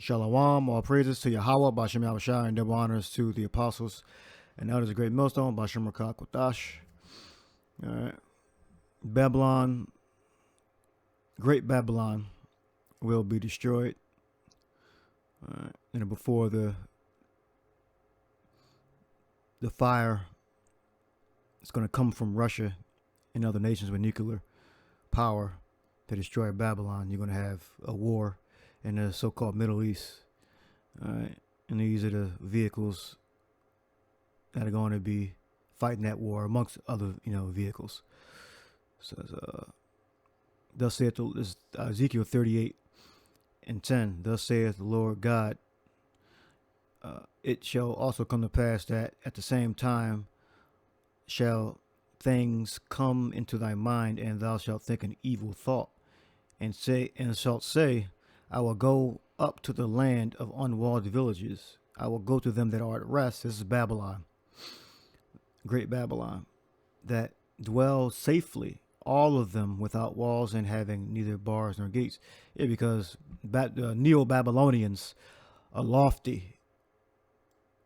Shalom, all praises to Yahweh, Bashem Yahushua, and double honors to the apostles and elders of Great Millstone, Bashem Rakak Kodash. All right. Babylon, Great Babylon, will be destroyed. And before the fire is going to come from Russia and other nations with nuclear power to destroy Babylon, you're going to have a war in the so-called Middle East. All right. And these are the vehicles that are going to be fighting that war amongst other, vehicles. So, thus saith Ezekiel 38:10. Thus saith the Lord God, it shall also come to pass that at the same time shall things come into thy mind, and thou shalt think an evil thought, and shalt say, I will go up to the land of unwalled villages. I will go to them that are at rest. This is Babylon, Great Babylon, that dwell safely, all of them without walls and having neither bars nor gates. Yeah, because the Neo-Babylonians are lofty.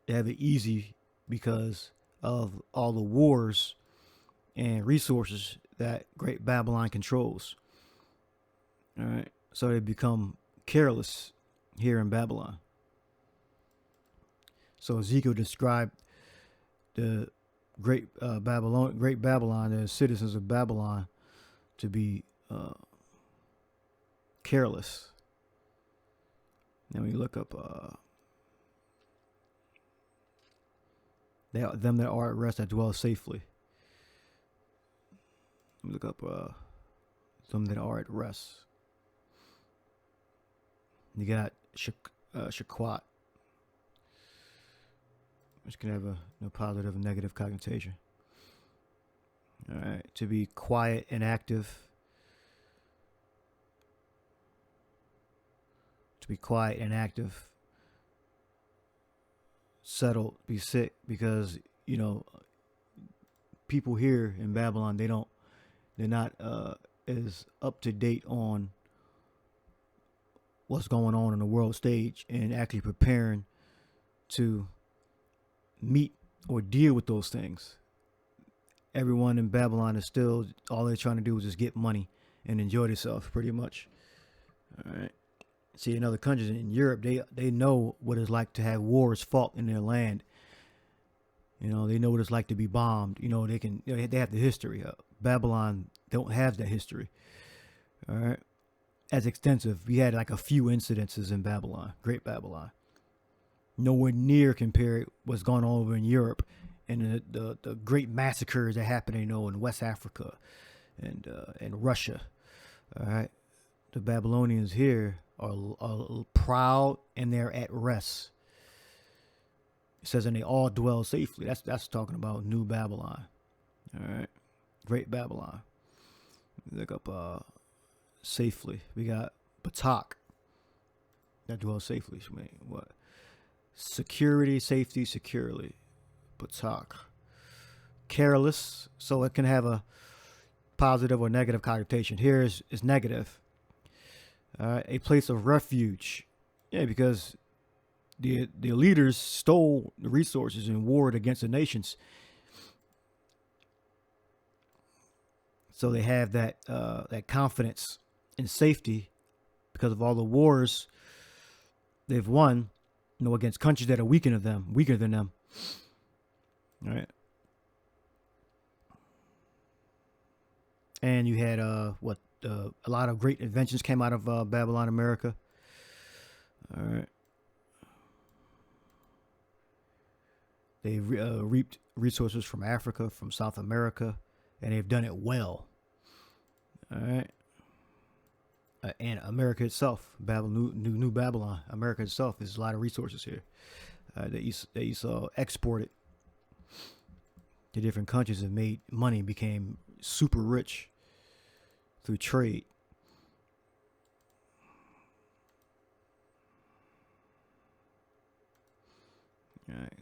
They have it easy because of all the wars and resources that Great Babylon controls. All right, so they become careless here in Babylon. So Ezekiel described the Great Babylon, the citizens of Babylon, to be careless. Now we look up them that are at rest that dwell safely. Look up them that are at rest. You got Shaquat, which can have a positive and negative connotation. All right, to be quiet and active. To be quiet and active. Settled, be sick, because people here in Babylon, they're not as up to date on what's going on in the world stage and actually preparing to meet or deal with those things. Everyone in Babylon is still, all they're trying to do is just get money and enjoy themselves, pretty much. All right. See, in other countries in Europe, they know what it's like to have wars fought in their land. They know what it's like to be bombed. They have the history. Babylon don't have that history. All right. As extensive. We had like a few incidences in Babylon, Great Babylon. Nowhere near compared what's going on over in Europe and the great massacres that happen, in West Africa and Russia. All right. The Babylonians here are proud and they're at rest. It says, and they all dwell safely. That's talking about New Babylon. All right. Great Babylon. Look up safely. We got Batak that dwells safely. What? Security, safety, securely. Batak. Careless, so it can have a positive or negative connotation. Here is negative. A place of refuge. Yeah, because the leaders stole the resources and warred against the nations. So they have that confidence and safety because of all the wars they've won, against countries that are weaker than them. All right. And you had a lot of great inventions came out of Babylon, America. All right. They reaped resources from Africa, from South America, and they've done it well. All right. And America itself, New Babylon, America itself, there's a lot of resources here that you saw exported to different countries and made money, became super rich through trade. All right.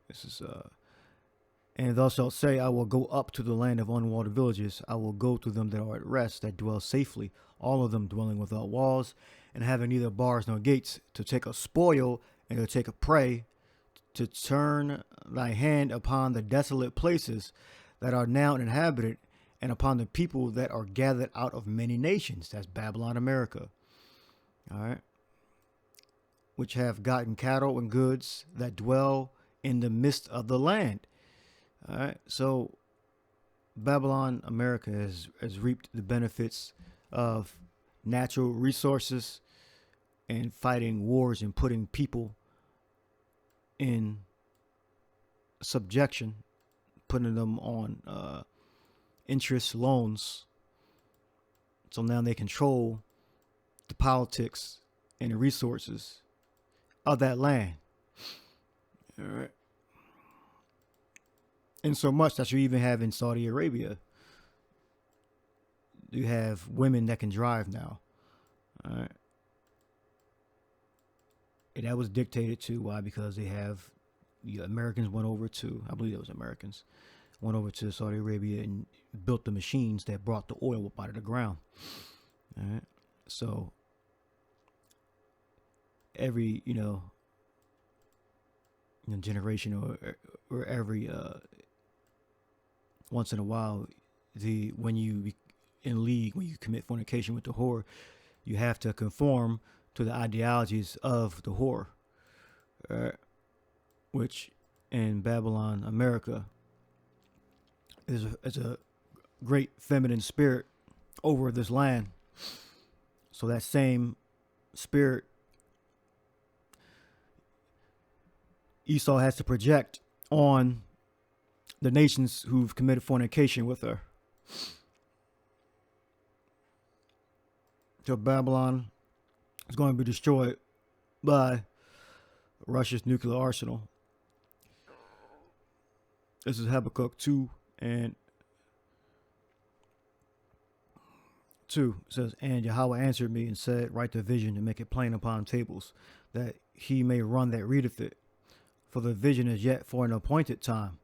This is And thou shalt say, I will go up to the land of unwalled villages. I will go to them that are at rest, that dwell safely, all of them dwelling without walls, and having neither bars nor gates, to take a spoil and to take a prey, to turn thy hand upon the desolate places that are now inhabited, and upon the people that are gathered out of many nations. That's Babylon, America. All right. Which have gotten cattle and goods, that dwell in the midst of the land. All right. So Babylon, America has reaped the benefits of natural resources and fighting wars and putting people in subjection, putting them on interest loans. So now they control the politics and the resources of that land. All right. And so much that you even have in Saudi Arabia, you have women that can drive now. All right. And that was dictated to why? Because they have the Americans went over to, I believe it was Americans, went over to Saudi Arabia and built the machines that brought the oil up out of the ground. All right. So every, generation or every once in a while, when you commit fornication with the whore, you have to conform to the ideologies of the whore, which in Babylon, America, is a great feminine spirit over this land. So that same spirit Esau has to project on the nations who've committed fornication with her. So Babylon is going to be destroyed by Russia's nuclear arsenal. This is Habakkuk 2 and 2. It says, and Yahweh answered me and said, write the vision and make it plain upon tables, that he may run that readeth it. For the vision is yet for an appointed time,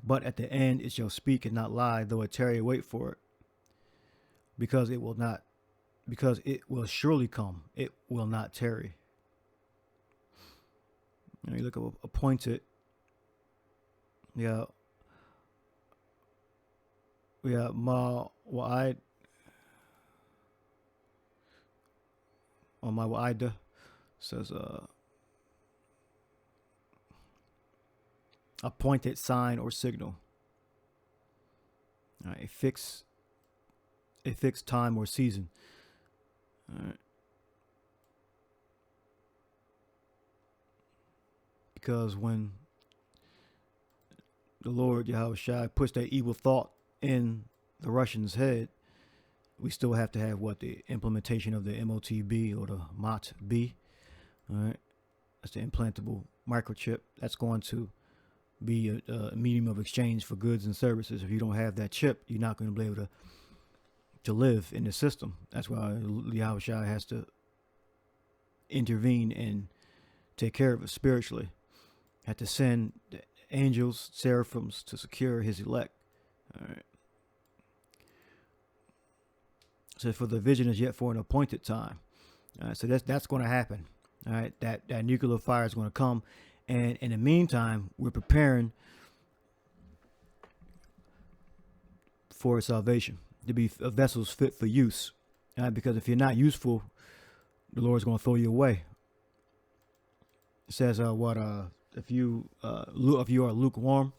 but at the end it shall speak and not lie, though it tarry, wait for it. Because it will surely come, it will not tarry. Now you look at appointed. Yeah. We have Ma'wa'id on Ma'wa'ida says appointed sign or signal. All right, a fixed time or season. All right. Because when the Lord Yahweh puts that evil thought in the Russians' head, we still have to have the implementation of the MOTB or the MOT-B. All right, that's the implantable microchip. That's going to be a medium of exchange for goods and services. If you don't have that chip, you're not going to be able to live in the system. That's why Yahweh has to intervene and take care of it spiritually. Had to send angels, seraphims to secure his elect. All right. So for the vision is yet for an appointed time. All right, so that's going to happen. All right, that nuclear fire is going to come, and in the meantime, we're preparing for salvation, to be vessels fit for use. All right, because if you're not useful, the Lord's going to throw you away. It says if you are lukewarm,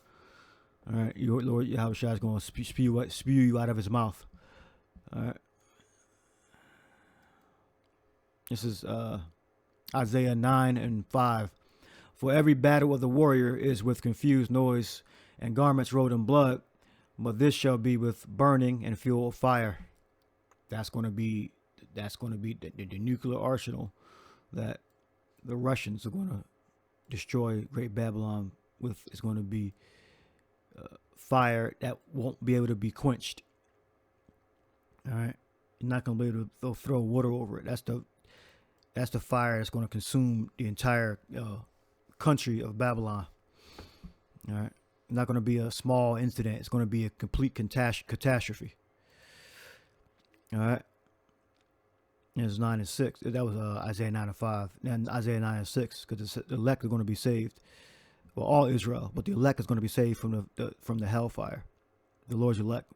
all right, your Lord Yahweh is going to spew you out of his mouth. All right. This is Isaiah 9 and 5. For every battle of the warrior is with confused noise and garments rolled in blood, but this shall be with burning and fuel of fire. That's going to be the nuclear arsenal that the Russians are going to destroy Great Babylon with. Is going to be fire that won't be able to be quenched. All right, you're not going to be able to throw water over it. That's the fire that's going to consume the entire country of Babylon. All right, not going to be a small incident. It's going to be a complete catastrophe. All right. And it's 9 and 6. That was Isaiah 9 and 5. And Isaiah 9 and 6, because the elect are going to be saved. Well, all Israel, but the elect is going to be saved from the hellfire. The Lord's elect.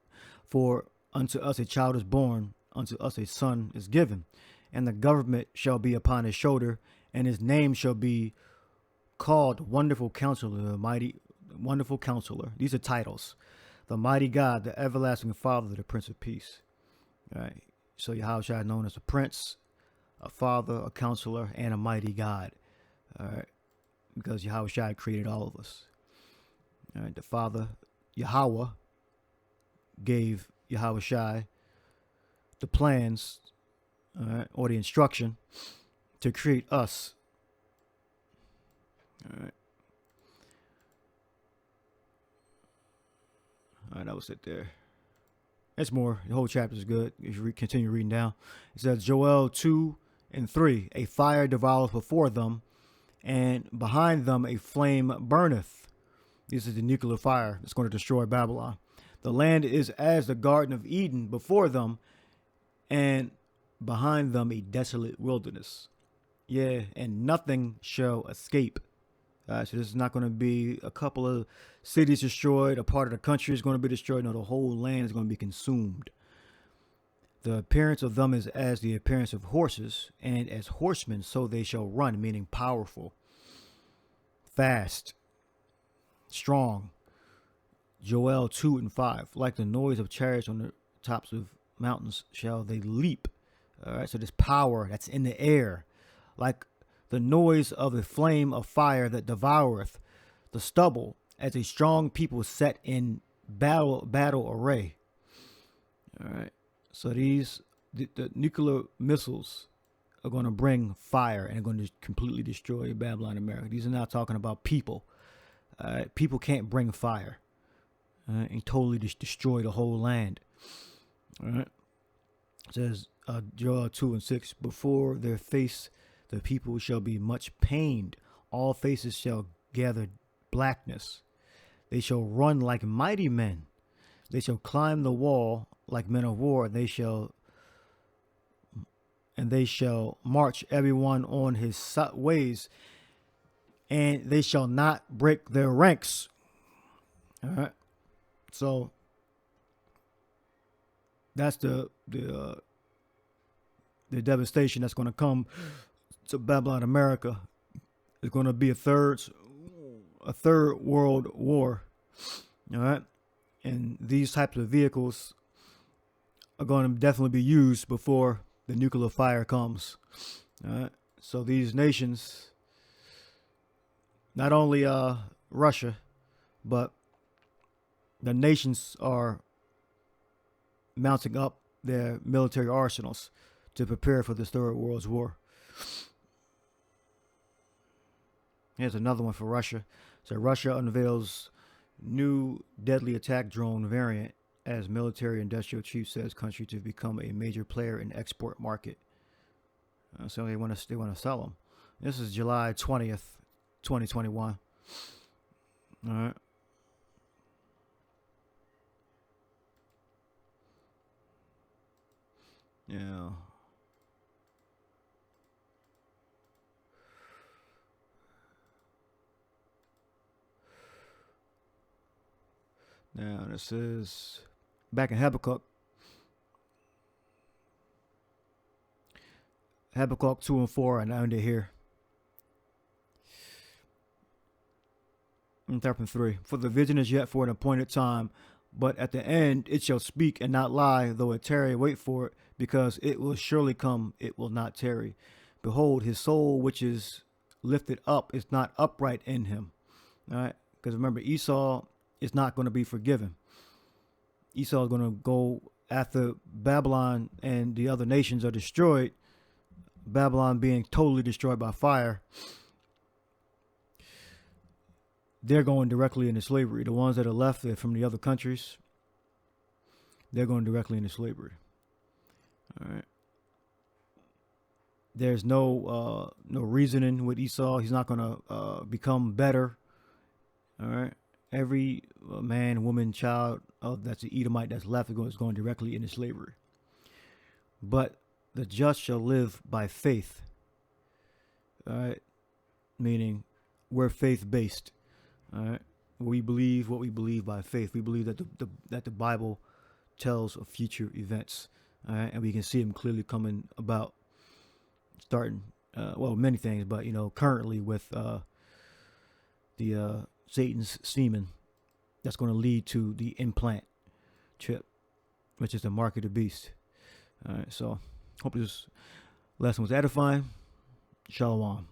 For unto us a child is born, unto us a son is given, and the government shall be upon his shoulder, and his name shall be called Wonderful Counselor, the Mighty Wonderful Counselor. These are titles. The Mighty God, the Everlasting Father, the Prince of Peace. All right. So Yahushua is known as a Prince, a Father, a Counselor, and a Mighty God. All right. Because Yahushua created all of us. All right. The Father, Yahweh, gave Yahushua the plans, all right, or the instruction to create us. All right. All right, that was it there. It's more. The whole chapter is good. If you continue reading down, it says Joel 2 and 3. A fire devoureth before them, and behind them a flame burneth. This is the nuclear fire that's going to destroy Babylon. The land is as the Garden of Eden before them, and behind them a desolate wilderness. Yeah, and nothing shall escape. So this is not going to be a couple of cities destroyed, a part of the country is going to be destroyed. No, the whole land is going to be consumed. The appearance of them is as the appearance of horses, and as horsemen, so they shall run, meaning powerful, fast, strong. Joel 2 and 5. Like the noise of chariots on the tops of mountains shall they leap. All right, so this power that's in the air, like the noise of a flame of fire that devoureth the stubble, as a strong people set in battle array. All right. So the nuclear missiles are going to bring fire and are going to completely destroy Babylon, America. These are not talking about people. People can't bring fire and totally destroy the whole land. All right. It says Joel 2 and 6. Before their face the people shall be much pained. All faces shall gather blackness. They shall run like mighty men. They shall climb the wall like men of war. They shall march everyone on his ways, and they shall not break their ranks. All right. So that's the devastation that's going to come to Babylon, America. It's going to be a third world war. All right. And these types of vehicles are going to definitely be used before the nuclear fire comes. All right. So these nations, not only Russia, but the nations are mounting up their military arsenals to prepare for this third world war. Here's another one for Russia. So Russia unveils new deadly attack drone variant as military industrial chief says country to become a major player in export market. So they want to sell them. This is July 20th, 2021. All right. Yeah. Now, this is back in Habakkuk. Habakkuk 2 and 4, and under here. Interpret 3. For the vision is yet for an appointed time, but at the end it shall speak and not lie, though it tarry, wait for it, because it will surely come, it will not tarry. Behold, his soul which is lifted up is not upright in him. All right, because remember, Esau is not going to be forgiven. Esau is going to go after Babylon and the other nations are destroyed. Babylon being totally destroyed by fire. They're going directly into slavery. The ones that are left from the other countries, they're going directly into slavery. All right. There's no reasoning with Esau. He's not going to become better. All right. every man, woman, child that's an Edomite that's left is going directly into slavery. But the just shall live by faith. All right, meaning we're faith based. All right, we believe what we believe by faith. We believe that the Bible tells of future events. All right, and we can see them clearly coming about, starting many things, but currently with the Satan's semen that's going to lead to the implant chip, which is the mark of the beast. All right, so hope this lesson was edifying. Shalom.